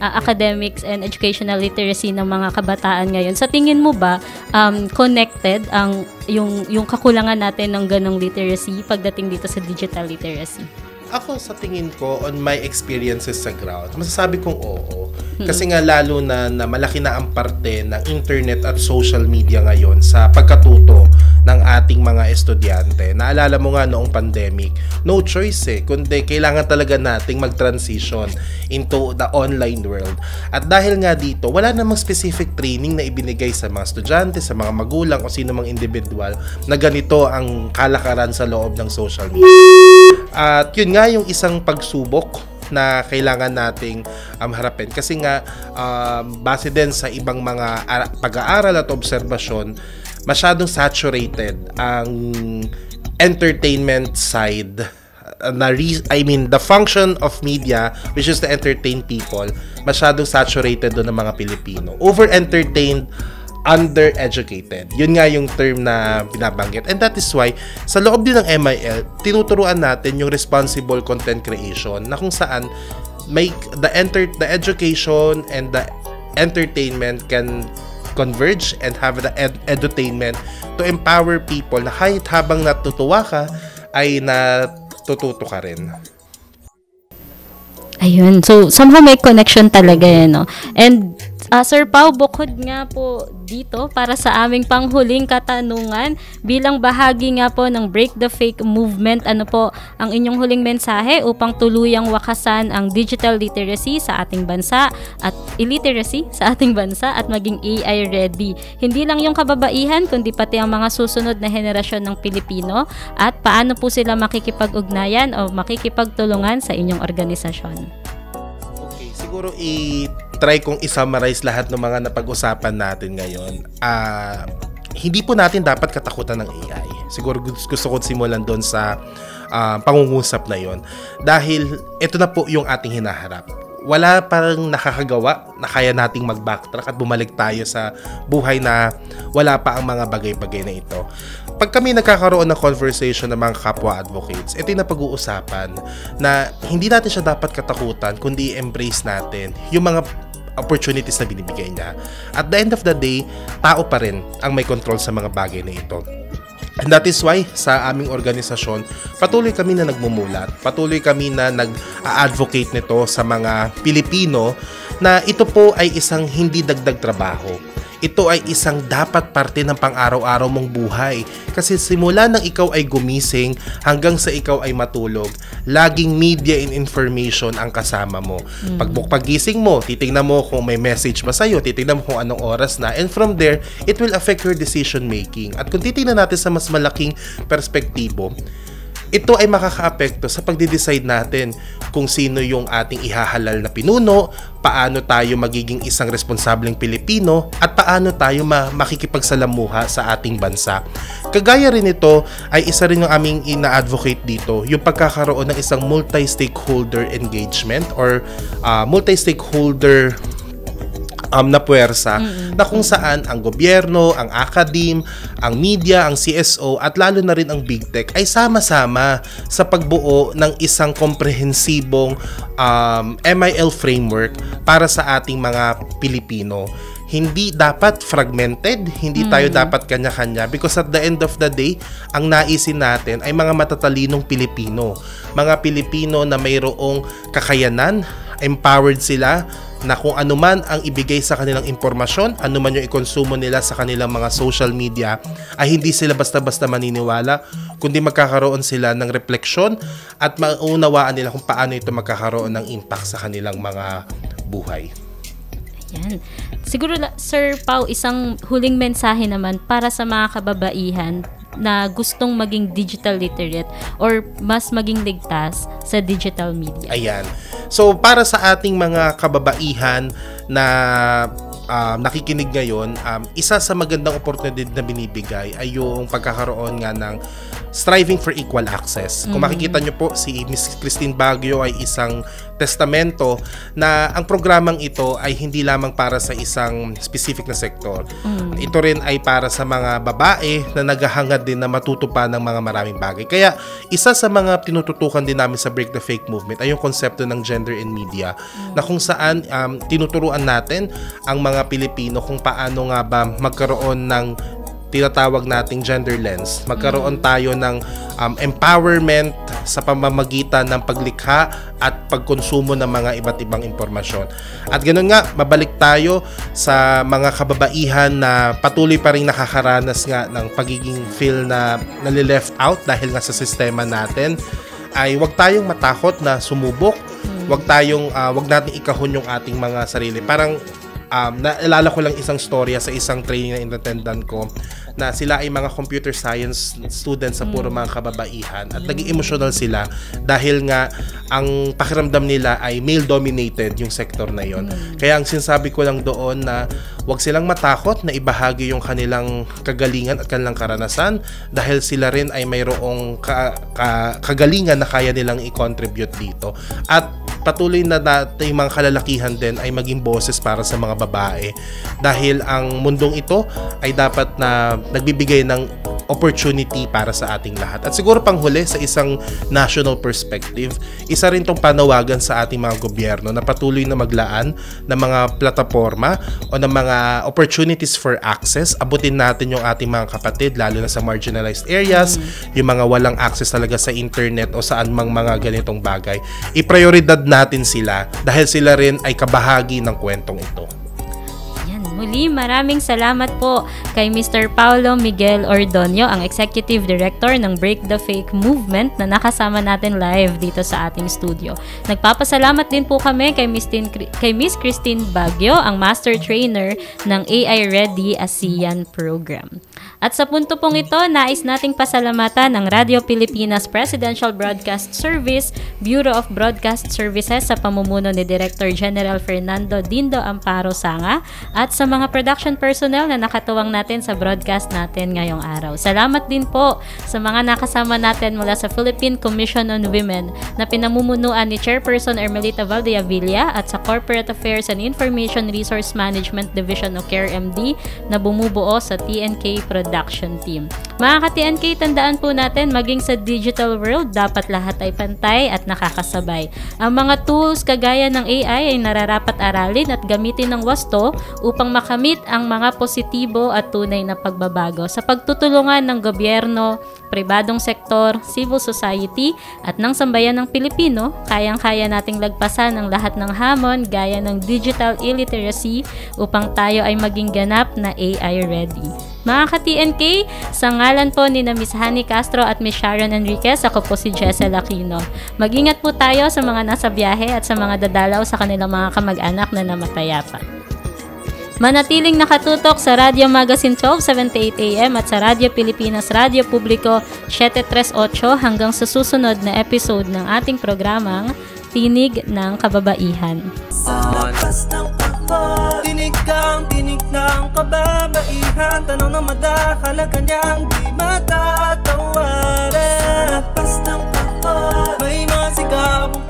Speaker 3: academics and educational literacy ng mga kabataan ngayon. Sa tingin mo ba connected ang yung kakulangan natin ng ganong literacy pagdating dito sa digital literacy?
Speaker 8: Ako sa tingin ko, on my experiences sa ground, masasabi kong oo. Kasi nga lalo na malaki na ang parte ng internet at social media ngayon sa pagkatuto ng ating mga estudyante. Naalala mo nga noong pandemic, no choice kundi kailangan talaga nating mag-transition into the online world. At dahil nga dito, wala namang specific training na ibinigay sa mga estudyante, sa mga magulang o sino mang individual na ganito ang kalakaran sa loob ng social media. At yun nga yung isang pagsubok na kailangan nating harapin. Kasi nga, base din sa ibang mga pag-aaral at obserbasyon, masyadong saturated ang entertainment side. The function of media, which is to entertain people, masyadong saturated doon ng mga Pilipino. Over-entertained, under-educated. Yun nga yung term na binabanggit. And that is why, sa loob din ng MIL, tinuturuan natin yung responsible content creation na kung saan the education and the entertainment can converge and have the edutainment to empower people na kahit habang natutuwa ka, ay natututo ka rin.
Speaker 3: Ayun. So, somehow may connection talaga yan, no? And Sir Pau, bukod nga po dito para sa aming panghuling katanungan bilang bahagi nga po ng Break the Fake Movement, ano po ang inyong huling mensahe upang tuluyang wakasan ang digital literacy sa ating bansa at illiteracy sa ating bansa at maging AI ready? Hindi lang yung kababaihan kundi pati ang mga susunod na henerasyon ng Pilipino, at paano po sila makikipag-ugnayan o makikipagtulungan sa inyong organisasyon?
Speaker 8: Okay, siguro try kong i-summarize lahat ng mga napag-usapan natin ngayon. Hindi po natin dapat katakutan ng AI. Siguro gusto ko simulan doon sa pangungusap na yon. Dahil ito na po yung ating hinaharap. Wala parang nakakagawa na kaya nating mag-backtrack at bumalik tayo sa buhay na wala pa ang mga bagay-bagay na ito. Pag kami nagkakaroon ng conversation ng mga kapwa advocates, ito yung napag-uusapan na hindi natin siya dapat katakutan kundi i-embrace natin yung mga opportunities na binibigay niya. At the end of the day, tao pa rin ang may control sa mga bagay na ito. And that is why sa aming organisasyon, patuloy kami na nagmumulat, patuloy kami na nag-advocate nito sa mga Pilipino na ito po ay isang hindi dagdag trabaho. Ito ay isang dapat parte ng pang-araw-araw mong buhay. Kasi simula nang ikaw ay gumising hanggang sa ikaw ay matulog, laging media and information ang kasama mo. Paggising mo, titingnan mo kung may message ba sa'yo, titingnan mo kung anong oras na, and from there, it will affect your decision making. At kung titingnan natin sa mas malaking perspektibo, ito ay makaka-apekto sa pagde-decide natin kung sino yung ating ihahalal na pinuno, paano tayo magiging isang responsableng Pilipino, at paano tayo makikipagsalamuha sa ating bansa. Kagaya rin ito ay isa rin yung aming ina-advocate dito, yung pagkakaroon ng isang multi-stakeholder engagement or multi-stakeholder na puwersa na kung saan ang gobyerno, ang academe, ang media, ang CSO at lalo na rin ang big tech ay sama-sama sa pagbuo ng isang komprehensibong MIL framework para sa ating mga Pilipino. Hindi dapat fragmented, hindi tayo dapat kanya-kanya because at the end of the day, ang naisin natin ay mga matatalinong Pilipino. Mga Pilipino na mayroong kakayanan, empowered sila, na kung anuman ang ibigay sa kanilang impormasyon, anuman yung ikonsumo nila sa kanilang mga social media, ay hindi sila basta-basta maniniwala, kundi magkakaroon sila ng refleksyon at maunawaan nila kung paano ito magkakaroon ng impact sa kanilang mga buhay.
Speaker 3: Yan. Siguro, Sir Pau, isang huling mensahe naman para sa mga kababaihan na gustong maging digital literate or mas maging ligtas sa digital media.
Speaker 8: Ayan. So, para sa ating mga kababaihan na nakikinig ngayon, isa sa magandang opportunity na binibigay ay yung pagkakaroon nga ng striving for equal access. Kung makikita nyo po, si Miss Christine Baguio ay isang testamento na ang programang ito ay hindi lamang para sa isang specific na sektor. Ito rin ay para sa mga babae na naghahangad din na matuto pa ng mga maraming bagay. Kaya isa sa mga tinututukan din namin sa Break the Fake Movement ay yung konsepto ng gender in media na kung saan tinuturuan natin ang mga Pilipino kung paano nga ba magkaroon ng tinatawag nating gender lens. Magkaroon tayo ng empowerment sa pamamagitan ng paglikha at pagkonsumo ng mga iba't ibang impormasyon. At ganoon nga, mabalik tayo sa mga kababaihan na patuloy pa rin nakakaranas nga ng pagiging feel na nalileft out dahil nga sa sistema natin, ay wag tayong matakot na sumubok. Wag nating ikahon yung ating mga sarili. Parang naalala ko lang isang storya sa isang training na inatendan ko na sila ay mga computer science students sa puro mga kababaihan at naging emotional sila dahil nga ang pakiramdam nila ay male-dominated yung sektor na yon. Kaya ang sinasabi ko lang doon na wag silang matakot na ibahagi yung kanilang kagalingan at kanilang karanasan dahil sila rin ay mayroong kagalingan na kaya nilang i-contribute dito. At patuloy na natin mga kalalakihan din ay maging boses para sa mga babae dahil ang mundong ito ay dapat na nagbibigay ng opportunity para sa ating lahat. At siguro panghuli sa isang national perspective, isa rin tong panawagan sa ating mga gobyerno na patuloy na maglaan ng mga plataforma o ng mga opportunities for access. Abutin natin yung ating mga kapatid lalo na sa marginalized areas, yung mga walang access talaga sa internet o saan mang mga ganitong bagay. I-prioridad natin sila dahil sila rin ay kabahagi ng kwentong ito.
Speaker 3: Muli, maraming salamat po kay Mr. Paulo Miguel Ordonio, ang Executive Director ng Break the Fake Movement na nakasama natin live dito sa ating studio. Nagpapasalamat din po kami kay Miss Christine Baguio, ang Master Trainer ng AI Ready ASEAN Program. At sa punto pong ito, nais nating pasalamatan ang Radio Pilipinas Presidential Broadcast Service, Bureau of Broadcast Services sa pamumuno ni Director General Fernando Dindo Amparo Sanga at sa mga production personnel na nakatuwang natin sa broadcast natin ngayong araw. Salamat din po sa mga nakasama natin mula sa Philippine Commission on Women na pinamumunuan ni Chairperson Ermelita Valdeavilla at sa Corporate Affairs and Information Resource Management Division o CARE-MD na bumubuo sa TNK Production Team. Mga ka-TNK, tandaan po natin maging sa digital world, dapat lahat ay pantay at nakakasabay. Ang mga tools kagaya ng AI ay nararapat aralin at gamitin ng wasto upang makamit ang mga positibo at tunay na pagbabago sa pagtutulungan ng gobyerno, pribadong sektor, civil society at ng sambayan ng Pilipino. Kayang-kaya nating lagpasan ang lahat ng hamon gaya ng digital illiteracy upang tayo ay maging ganap na AI ready. Mga ka-TNK, sa ngalan po ni Miss Hani Castro at Miss Sharon Enriquez, ako po si Jessel Aquino. Mag-ingat po tayo sa mga nasa biyahe at sa mga dadalaw sa kanilang mga kamag-anak na namataya pa. Manatiling nakatutok sa Radio Magazine 1278 AM at sa Radio Pilipinas Radio Publiko 738 hanggang sa susunod na episode ng ating programang Tinig ng Kababaihan.
Speaker 2: Tinig ng kababaihan, tanong na madakalaga niyang di matatawaran. Sa lapas ng kahon, may mga sigabong